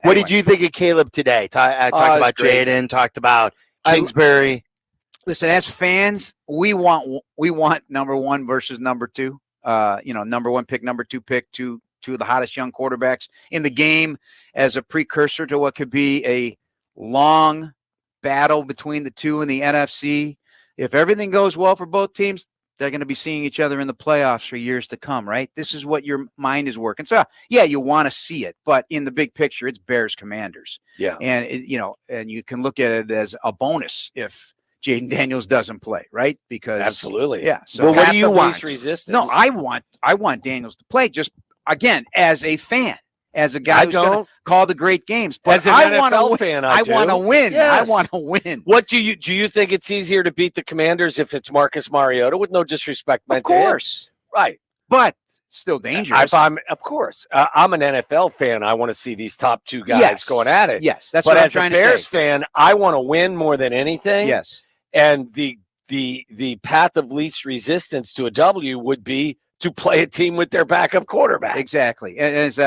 What did you think of Caleb today? Talked about Jaden, talked about Kingsbury. Listen, as fans, we want number one versus number two. Number one pick, number two pick, two of the hottest young quarterbacks in the game as a precursor to what could be a long battle between the two in the NFC. If everything goes well for both teams, they're going to be seeing each other in the playoffs for years to come, right? This is what your mind is working. So, yeah, you want to see it, but in the big picture, it's Bears Commanders. Yeah. And, and you can look at it as a bonus if Jaden Daniels doesn't play, right? Because absolutely. Yeah. So well, what do you want? Resistance. No, I want Daniels to play just, again, as a fan. As a guy who's going to call the great games, but as an NFL fan, I want to win. Yes. I want to win. What do you think it's easier to beat the Commanders if it's Marcus Mariota? With no disrespect, of course, right? But still dangerous. Of course, I'm an NFL fan. I want to see these top two guys going at it. Yes, that's but what I'm as trying a Bears to say. fan, I want to win more than anything. Yes, and the path of least resistance to a W would be to play a team with their backup quarterback. Exactly, and as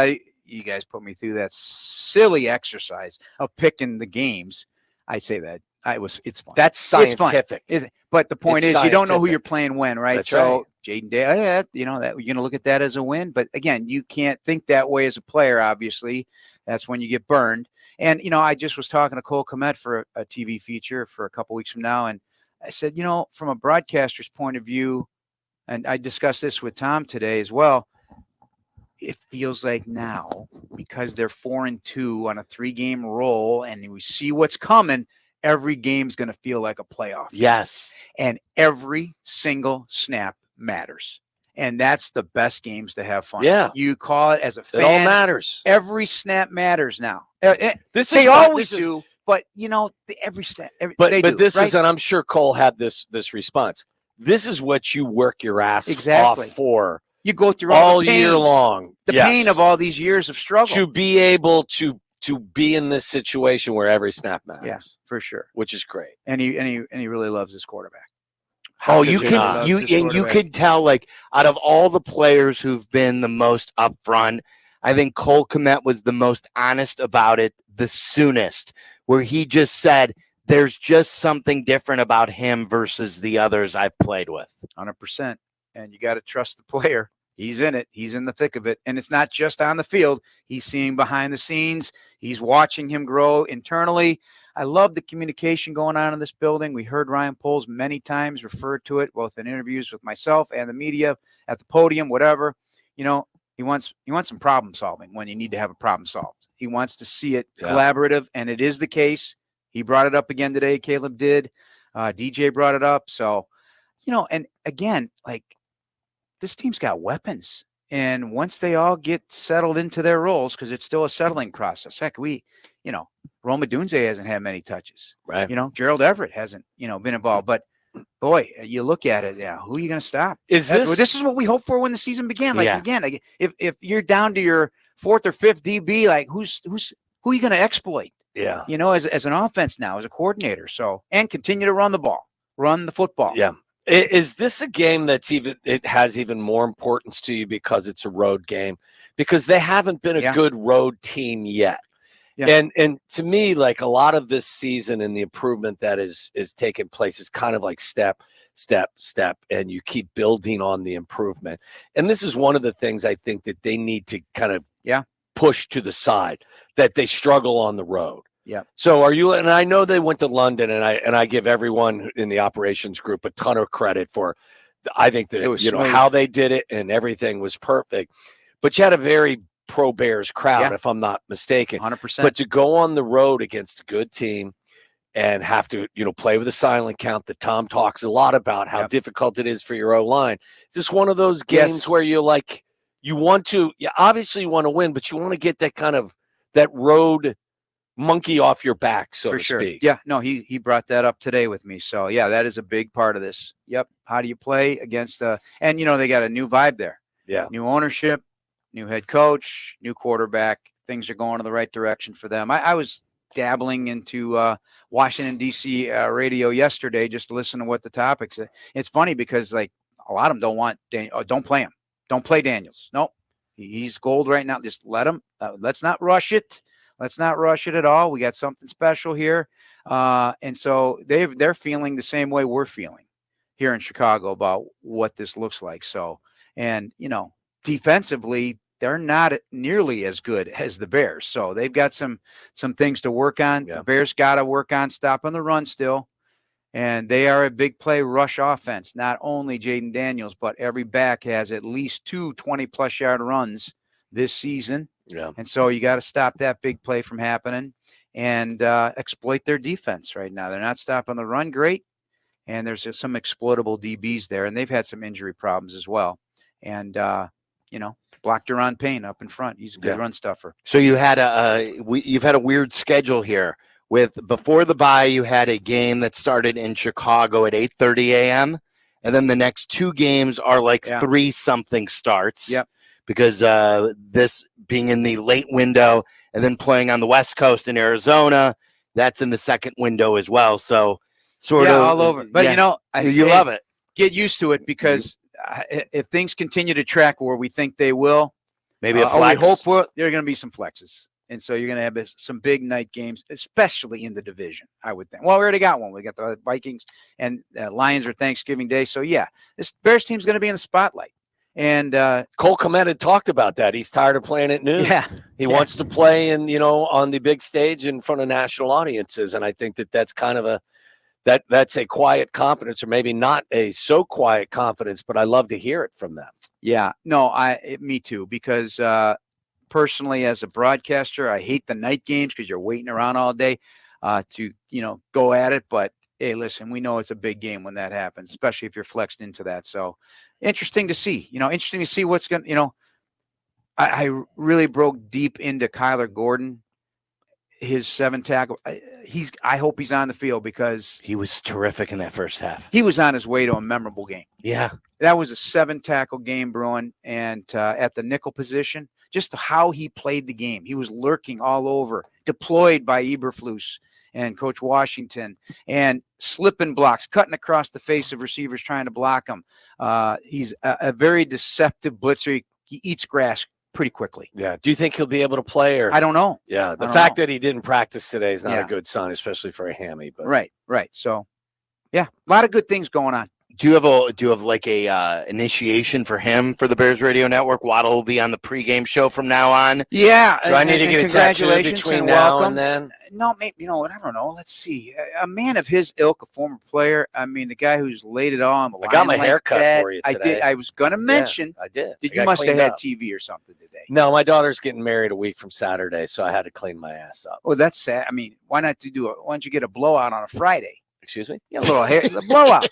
you guys put me through that silly exercise of picking the games. I say that it's fun. That's scientific. But the point is, you don't know who you're playing when, right? That's so right. Jaden Day, that you're going to look at that as a win. But again, you can't think that way as a player. Obviously, that's when you get burned. And I just was talking to Cole Kmet for a TV feature for a couple weeks from now, and I said, from a broadcaster's point of view, and I discussed this with Tom today as well. It feels like now, because they're 4-2 on a 3-game roll, and we see what's coming, every game's going to feel like a playoff. Yes. And every single snap matters. And that's the best games to have fun. Yeah. You call it as a fan. It all matters. Every snap matters now. They always do, but, every snap. But this right? is, and I'm sure Cole had this response. This is what you work your ass off for. You go through all the pain, year long. The pain of all these years of struggle. To be able to be in this situation where every snap matters. Yes, for sure. Which is great. And he really loves his quarterback. You can tell, like, out of all the players who've been the most upfront, I think Cole Kmet was the most honest about it the soonest, where he just said, there's just something different about him versus the others I've played with. 100%. And you got to trust the player. He's in it. He's in the thick of it. And it's not just on the field. He's seeing behind the scenes. He's watching him grow internally. I love the communication going on in this building. We heard Ryan Poles many times refer to it, both in interviews with myself and the media, at the podium, whatever. He wants some problem solving when you need to have a problem solved. He wants to see it collaborative, and it is the case. He brought it up again today. Caleb did. DJ brought it up. So, and again, like, this team's got weapons. And once they all get settled into their roles, because it's still a settling process. Heck, Roma Dunze hasn't had many touches. Right. Gerald Everett hasn't, been involved. But, boy, you look at it, who are you going to stop? This is what we hoped for when the season began. Like, again, like, if you're down to your 4th or 5th DB, like, who are you going to exploit? Yeah. As an offense now, as a coordinator. So, and continue to run the football. Yeah. Is this a game it has even more importance to you because it's a road game? Because they haven't been a good road team yet. Yeah. And to me, like, a lot of this season and the improvement that is taking place is kind of like step, and you keep building on the improvement. And this is one of the things I think that they need to kind of push to the side, that they struggle on the road. Yeah. So and I know they went to London, and I give everyone in the operations group a ton of credit for, I think that, how they did it and everything was perfect. But you had a very pro Bears crowd, if I'm not mistaken. 100%. But to go on the road against a good team and have to, play with a silent count that Tom talks a lot about, how difficult it is for your O-line. It's just one of those games where you obviously want to win, but you want to get that kind of that road monkey off your back, so to speak. Yeah, no, he brought that up today with me. So, that is a big part of this. Yep. How do you play against and they got a new vibe there. Yeah. New ownership, new head coach, new quarterback. Things are going in the right direction for them. I was dabbling into Washington, D.C. Radio yesterday just to listen to what the topics are. It's funny because, like, a lot of them don't want don't play him. Don't play Daniels. Nope. He's gold right now. Just let him. Let's not rush it. Let's not rush it at all. We got something special here. And so they're feeling the same way we're feeling here in Chicago about what this looks like. So, and, defensively, they're not nearly as good as the Bears. So they've got some things to work on. Yeah. The Bears got to work on stopping the run still. And they are a big play rush offense. Not only Jaden Daniels, but every back has at least 2 20-plus yard runs this season. Yeah. And so you got to stop that big play from happening and exploit their defense right now. They're not stopping the run great. And there's some exploitable DBs there. And they've had some injury problems as well. And, blocked Deron Payne up in front. He's a good run stuffer. So you had you've had a weird schedule here. Before the bye, you had a game that started in Chicago at 8:30 a.m. And then the next 2 games are like 3-something starts. Yep. Because this being in the late window and then playing on the West Coast in Arizona, that's in the second window as well. So sort of all over. But you love it. Get used to it because if things continue to track where we think they will, maybe a flex. We hope there are going to be some flexes. And so you're going to have some big night games, especially in the division, I would think. Well, we already got one. We got the Vikings and Lions are Thanksgiving Day. So, this Bears team's going to be in the spotlight. And Cole Kmet had talked about that. He's tired of playing at noon. Yeah. He wants to play on the big stage in front of national audiences. And I think that's kind of that's a quiet confidence, or maybe not a so quiet confidence, but I love to hear it from them. Yeah, no, me too, because personally, as a broadcaster, I hate the night games because you're waiting around all day to go at it. But hey, listen, we know it's a big game when that happens, especially if you're flexed into that. So interesting to see. Interesting to see what's going. I really broke deep into Kyler Gordon. His 7 tackle. I hope he's on the field because he was terrific in that first half. He was on his way to a memorable game. Yeah, that was a 7 tackle game, Bruin, and at the nickel position, just how he played the game. He was lurking all over, deployed by Eberflus and Coach Washington, and slipping blocks, cutting across the face of receivers trying to block him. He's a very deceptive blitzer. He eats grass pretty quickly. Yeah. Do you think he'll be able to play? Or I don't know. Yeah. The fact that he didn't practice today is not a good sign, especially for a hammy. But Right. So, a lot of good things going on. Do you have like a initiation for him for the Bears Radio Network? Waddle will be on the pregame show from now on. Yeah. Do I need to get a tattoo between now and then? No, maybe, I don't know. Let's see. A man of his ilk, a former player. I mean, the guy who's laid it on. I got my hair cut for you today. I did. I was going to mention. I did. You must have had TV or something today. No, my daughter's getting married a week from Saturday, so I had to clean my ass up. Oh, that's sad. I mean, why don't you get a blowout on a Friday? Excuse me? Yeah, a little hair, the blowout.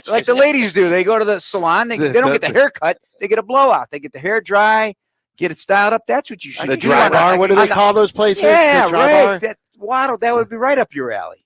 Like the ladies do. They go to the salon. They don't get the haircut. They get a blowout. They get the hair dry, get it styled up. That's what you should do. The dry bar. What do they call those places? Yeah, right. Waddle, that would be right up your alley.